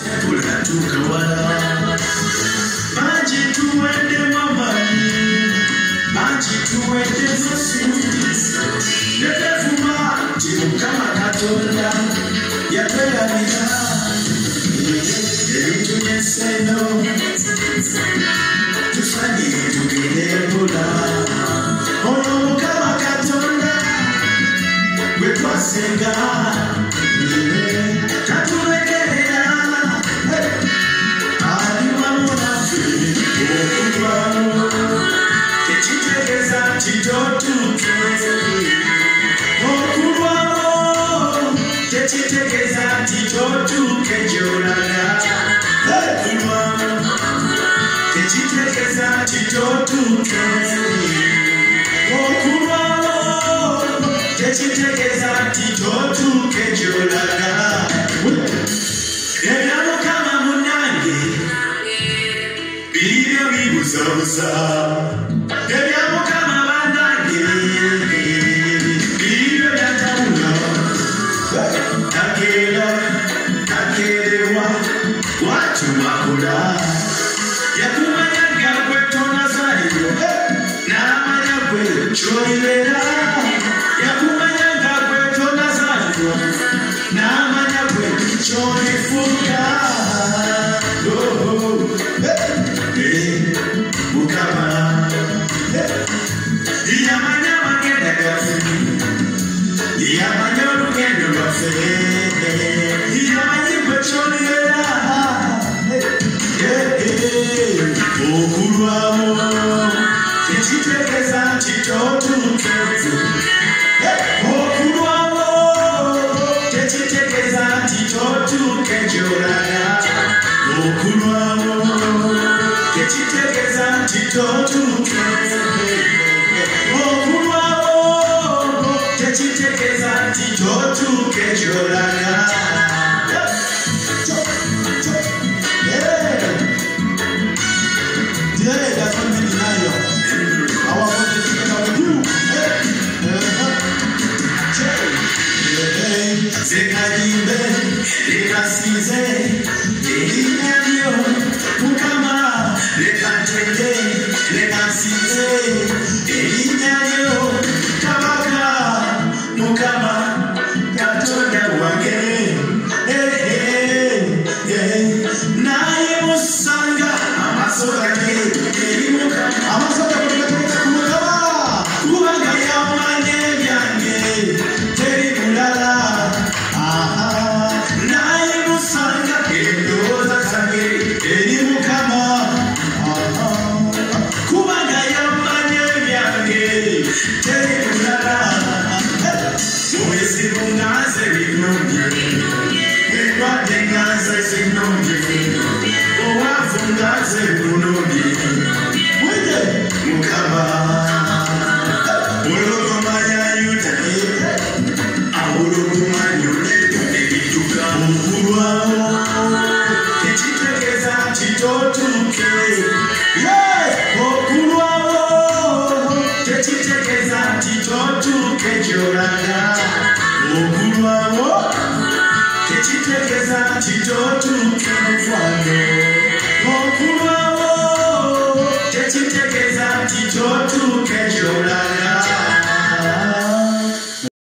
tekula tukawala maji tuwende mamani maji tuwende zosu Nefuma Chimukama Katonda Yapela Nina Yeritunye Seno Tufani Tukidebula Ono Mukama Katonda Wetwasenga Katulekelea Aliwa Munafi Okuwa Kechitegeza Chitotuke Techitegeza titotuke jolaga Techitegeza titotuke Techitegeza titotuke jolaga Ebyamo kama munange Bilibyo bibuzabuza Ebyamo kama banange Bilibyo byatawula Takelewa watu wakula Yakumanya gwe tonazaliyo Namanya gwe cholibera Yakumanya gwe tonazaliyo Namanya gwe cholifuka Mukama Yamanya magenda gafi Yamanya olugendo lwaffe Yamanyi gwe kyolera Okulwawo tekitegeeza nti totuuke Okulwawo tekitegeeza nti totuuke gy'olaga Okulwawo tekitegeeza nti totuuke Okulwawo tekitegeeza nti totuuke gy'olaga Today, that's something in Nile. I want to speak about you. Zekadimbe, lekasize, elinyanyo, mukama, lekatende, lekasize, elinyanyo, kabaka, mukama, katonda wange, naye musanga, amasoka ke, amasoka kulikateka kumukama, kubanga yamanye byange, teri mulala, naye musanga, endowooza zange, eri mukama, kubanga yamanye byange, teri mulala, mubizibu nganze binungi, endwadde nganze zinungi, owavu nganze bulungi, mukama olwokumanya yuta awolokumanya ebituka okulwawo tekitegeeza nti totuuke okulwawo tekitegeeza nti totuuke gy'olaga okulwawo tekitegeeza nti totuuke mukwano